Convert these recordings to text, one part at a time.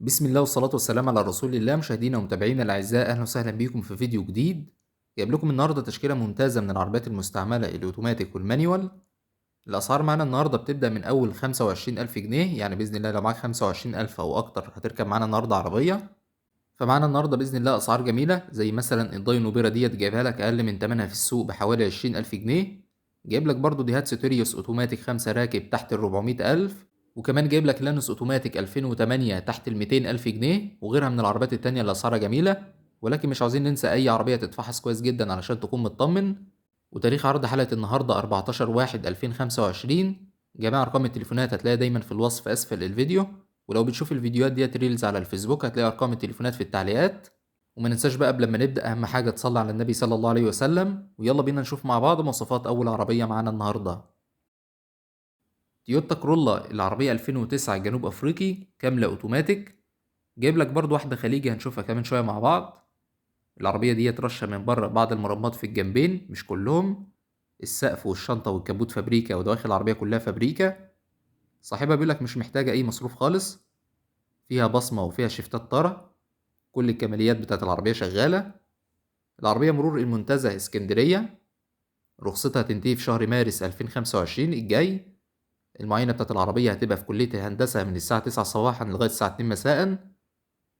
بسم الله والصلاة والسلام على رسول الله. مشاهدينا ومتابعينا الأعزاء، أهلا وسهلا بيكم في فيديو جديد. جايب لكم النهاردة تشكيلة ممتازة من العربيات المستعملة الأوتوماتيك والمانيوال. الأسعار معانا النهاردة بتبدأ من أول 25,000 جنيه، يعني بإذن الله لو معاك 25,000 أو أكتر هتركب معانا النهاردة عربية. فمعانا النهاردة بإذن الله أسعار جميلة، زي مثلا الداينو بيرا ديت جايبها لك أقل من تمنها في السوق بحوالي 20,000 جنيه. جايب لك برضو ديهاتسو تيريوس أوتوماتيك 5 راكب تحت ال400,000. وكمان جايب لك لانوس اوتوماتيك 2008 تحت ال200,000 جنيه، وغيرها من العربيات التانية اللي اسعارها جميلة. ولكن مش عاوزين ننسى اي عربية تتفحص كويس جدا علشان تكون مطمن. وتاريخ عرض حلقة النهاردة 14/1/2025. جميع ارقام التليفونات هتلاقيها دايما في الوصف اسفل الفيديو. ولو بتشوف الفيديوهات ديت ريلز على الفيسبوك هتلاقي ارقام التليفونات في التعليقات. وما ننساش بقى قبل ما نبدأ اهم حاجة تصلي على النبي صلى الله عليه وسلم. ويلا بينا نشوف مع بعض مواصفات اول عربية معانا النهاردة. تويوتا كرولا العربية 2009 جنوب أفريقي كاملة أوتوماتيك. جايب لك برضو واحدة خليجي هنشوفها كمان شوية مع بعض. العربية دي رشة من بره بعض المرمات في الجنبين مش كلهم. السقف والشنطة والكبوت فابريكا، ودواخل العربية كلها فابريكا. صاحبها بيقولك مش محتاجة أي مصروف خالص. فيها بصمة وفيها شفتات طرة. كل الكماليات بتاعت العربية شغالة. العربية مرور المنتزه اسكندرية. رخصتها تنتهي في شهر مارس 2025 الجاي. المعاينة بتاعت العربية هتبقى في كلية الهندسة من الساعة 9 صباحا لغاية الساعة 2 مساء.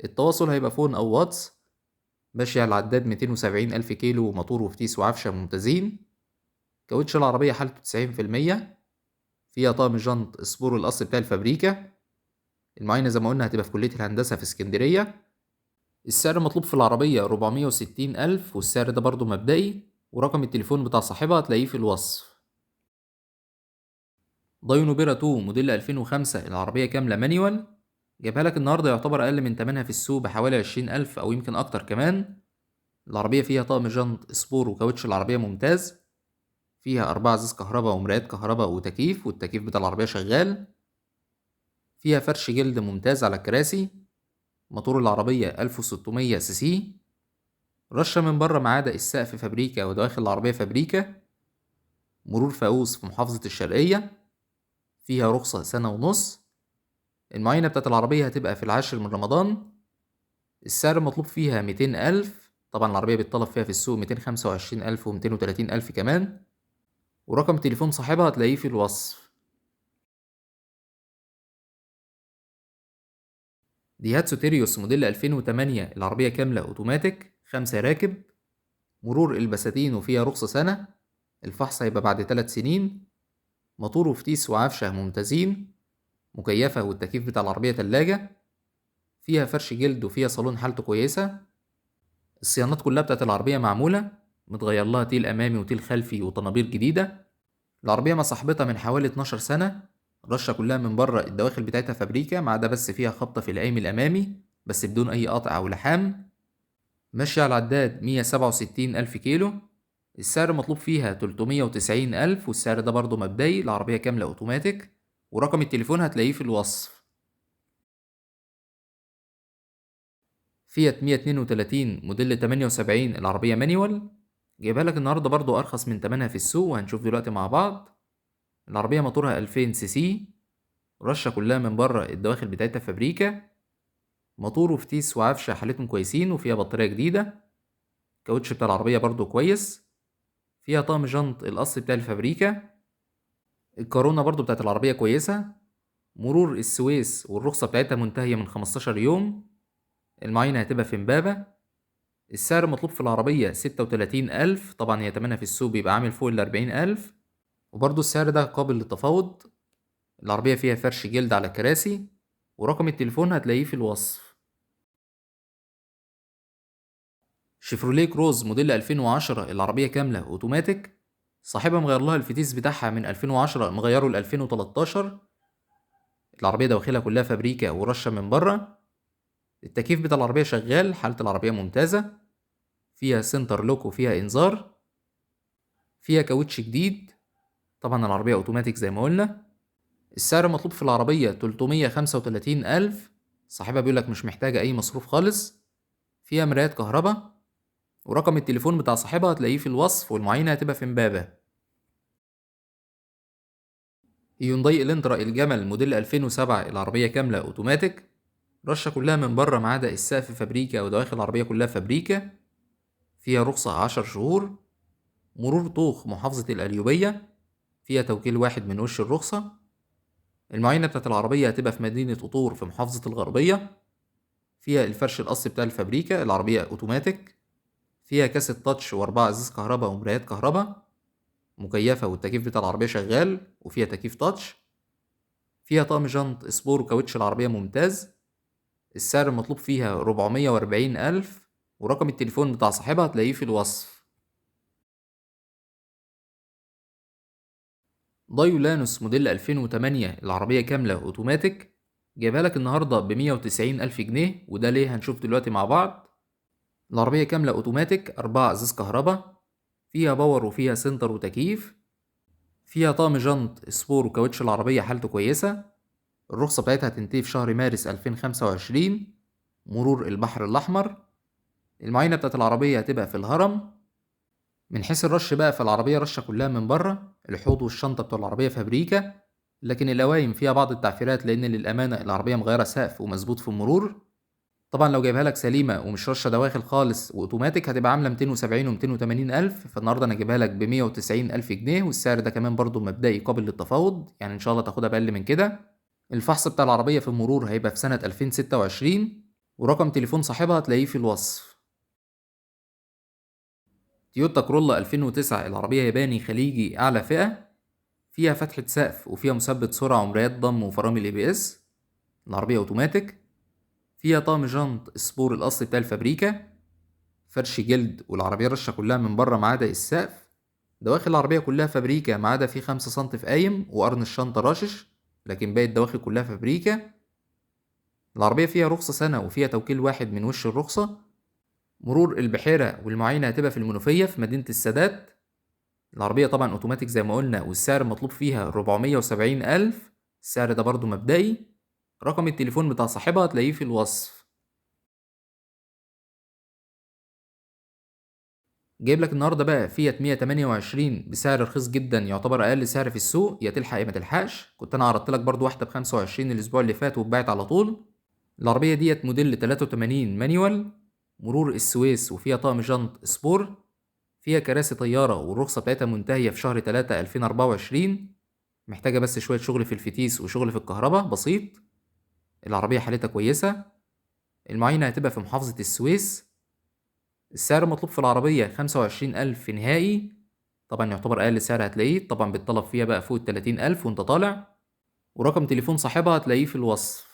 التواصل هيبقى فون أو واتس. ماشية على العداد 270 ألف كيلو، وموتور وفتيس وعفشة ممتازين. كاوتش العربية حالته 90%. فيها طقم جنط سبور الأصل بتاع الفابريكا. المعاينة زي ما قلنا هتبقى في كلية الهندسة في اسكندرية. السعر المطلوب في العربية 460 ألف، والسعر ده برضو مبدئي. ورقم التليفون بتاع صاحبها هتلاقيه في الوصف. داينو بيرا 2 موديل 2005 العربية كاملة مانيوال. جايبها لك النهاردة يعتبر أقل من تمنها في السوق بحوالي 20,000 أو يمكن أكتر كمان. العربية فيها طقم جنط سبور، وكاوتش العربية ممتاز. فيها 4 ازاز كهرباء ومرايات كهرباء وتكييف، والتكييف بتاع العربية شغال. فيها فرش جلد ممتاز على الكراسي. موتور العربية 1600 سي سي. رشة من بره ما عدا السقف فابريكا، ودواخل العربية فابريكا. مرور فاقوس في محافظة الشرقية. فيها رخصة سنة ونص. المعاينة بتاعت العربية هتبقى في العاشر من رمضان. السعر المطلوب فيها 200,000. طبعا العربية بيتطلب فيها في السوق 225,000 و230,000 كمان. ورقم تليفون صاحبها هتلاقيه في الوصف. ديهاتسو تيريوس موديل 2008 العربية كاملة أوتوماتيك 5 راكب. مرور البساتين وفيها رخصة سنة. الفحص هيبقى بعد 3 سنين. موتور وفتيس وعفشة ممتازين. مكيفة، والتكييف بتاع العربية تلاجة. فيها فرش جلد وفيها صالون حالته كويسة. الصيانات كلها بتاعت العربية معمولة. متغير لها تيل أمامي وتيل خلفي وطنابير جديدة. العربية مع صاحبتها من حوالي 12 سنة. الرشة كلها من بره، الدواخل بتاعتها فابريكا ما عدا بس فيها خبطة في القايم الأمامي بس بدون أي قطع أو لحام. ماشية على العداد 167 ألف كيلو. السعر المطلوب فيها 390 ألف، والسعر ده برضه مبدئي. العربية كاملة أوتوماتيك. ورقم التليفون هتلاقيه في الوصف. فيات 132 موديل 78 العربية مانيوال. جايبها لك النهاردة برضه أرخص من تمنها في السوق، وهنشوف دلوقتي مع بعض. العربية موتورها 2000 سي سي. رشة كلها من بره، الدواخل بتاعتها فابريكا. موتور وفتيس وعفشة حالتهم كويسين، وفيها بطارية جديدة. الكاوتش بتاع العربية برضو كويس. فيها طقم جنط الأصل بتاع الفابريكا. الكورونا برضو بتاعت العربية كويسة. مرور السويس والرخصة بتاعتها منتهية من 15 يوم. المعاينة هتبقى في امبابة. السعر المطلوب في العربية 36,000. طبعا هي تمنها في السوق بيبقى عامل فوق 40,000. وبرضو السعر ده قابل للتفاوض. العربية فيها فرش جلد على الكراسي. ورقم التليفون هتلاقيه في الوصف. شيفروليه كروز موديل 2010 العربية كاملة أوتوماتيك. صاحبها مغير لها الفتيس بتاعها من 2010 مغيره ل 2013. العربية دواخلها كلها فابريكا ورشة من بره. التكييف بتاع العربية شغال، حالة العربية ممتازة. فيها سنتر لوك وفيها إنذار. فيها كاوتش جديد. طبعا العربية أوتوماتيك زي ما قلنا. السعر المطلوب في العربية 335 ألف. صاحبها بيقولك مش محتاجة أي مصروف خالص. فيها مرايات كهرباء. ورقم التليفون بتاع صاحبها هتلاقيه في الوصف، والمعاينة هتبقى في امبابة. هيونداي الانترا الجمل موديل 2007 العربية كاملة أوتوماتيك. رشة كلها من بره ما عدا السقف فابريكا ودواخل العربية كلها فابريكا. فيها رخصة 10 شهور. مرور طوخ محافظة القليوبية. فيها توكيل واحد من وش الرخصة. المعاينة بتاعت العربية هتبقى في مدينة قطور في محافظة الغربية. فيها الفرش الأصلي بتاع الفابريكا، العربية أوتوماتيك. فيها كاسة تاتش وأربعة إزاز كهرباء ومرايات كهرباء مكيفة، والتكييف بتاع العربية شغال وفيها تكييف تاتش. فيها طقم جنط سبور وكاوتش العربية ممتاز. السعر المطلوب فيها 440,000، ورقم التليفون بتاع صاحبها هتلاقيه في الوصف. دايو لانوس موديل 2008، العربية كاملة أوتوماتيك، جايبها لك النهاردة ب190,000 جنيه، وده ليه هنشوف دلوقتي مع بعض. العربية كاملة أوتوماتيك، 4 إزاز كهرباء، فيها باور وفيها سنتر وتكييف. فيها طقم جنط سبور وكاوتش العربية حالته كويسة. الرخصة بتاعتها هتنتهي في شهر مارس 2025. مرور البحر الأحمر. المعاينة بتاعت العربية هتبقى في الهرم. من حيث الرش بقى، فالعربية رشة كلها من بره، الحوض والشنطة بتوع العربية فابريكا، لكن القوايم فيها بعض التعفيرات لأن للأمانة العربية مغيرة سقف ومظبوط في المرور. طبعا لو جايبها لك سليمة ومش رشة دواخل خالص وأوتوماتيك هتبقى عاملة 270 و 280 ألف، فالنهاردة أنا جايبها لك ب190,000 جنيه، والسعر ده كمان برضو مبدئي قابل للتفاوض، يعني إن شاء الله تاخدها بأقل من كده. الفحص بتاع العربية في المرور هيبقى في سنة 2026، ورقم تليفون صاحبها هتلاقيه في الوصف. تويوتا كرولا 2009، العربية ياباني خليجي أعلى فئة. فيها فتحة سقف وفيها مثبت سرعة ومرايات ضم وفرامل ABS. العربية أوتوماتيك. فيها طقم جنط سبور الأصلي بتاع الفابريكا، فرش جلد، والعربية رشة كلها من بره ما عدا السقف. دواخل العربية كلها فابريكا ما عدا في 5 سم في قايم وقرن الشنطة راشش، لكن باقي الدواخل كلها فابريكا. العربية فيها رخصة سنة وفيها توكيل واحد من وش الرخصة. مرور البحيرة، والمعاينة هتبقى في المنوفية في مدينة السادات. العربية طبعا أوتوماتيك زي ما قلنا، والسعر المطلوب فيها 470,000. السعر ده برضو مبدئي. رقم التليفون بتاع صاحبها هتلاقيه في الوصف. جايب لك النهارده بقى فيات 128 بسعر رخيص جدا، يعتبر اقل سعر في السوق، يا تلحق يا ما تلحقش. كنت انا عرضت لك برضو واحده ب 25 الاسبوع اللي فات واتباعت على طول. العربيه ديت موديل 83 مانيوال، مرور السويس، وفيها طقم جنط سبور. فيها كراسي طياره، والرخصه بتاعتها منتهيه في شهر 3 2024. محتاجه بس شويه شغل في الفتيس وشغل في الكهرباء بسيط. العربيه حالتها كويسه. المعاينه هتبقى في محافظه السويس. السعر المطلوب في العربية 25,000 نهائي، طبعا يعتبر أقل سعر هتلاقيه، طبعا بالطلب فيها بقى فوق 30,000 وانت طالع. ورقم تليفون صاحبها هتلاقيه في الوصف.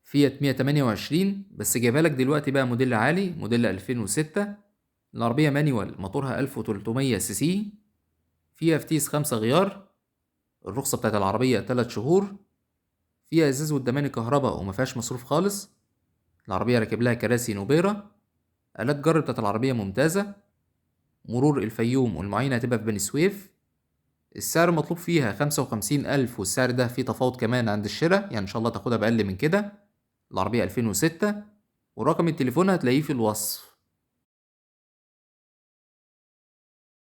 فيات 128 بس جايبها لك دلوقتي بقى موديل عالي، موديل 2006. العربية مانيوال، موتورها 1300 سي سي. فيها فتيس 5 غيار. الرخصة بتاعت العربية 3 شهور. فيها ازاز والدماني كهرباء ومفيهاش مصروف خالص. العربية راكب لها كراسي نوبيرا. آلات جر بتاعت العربية ممتازة. مرور الفيوم، والمعاينة هتبقى في بني سويف. السعر المطلوب فيها 55,000، والسعر ده فيه تفاوض كمان عند الشراء، يعني إن شاء الله تاخدها بأقل من كده. العربية 2006، ورقم التليفون هتلاقيه في الوصف.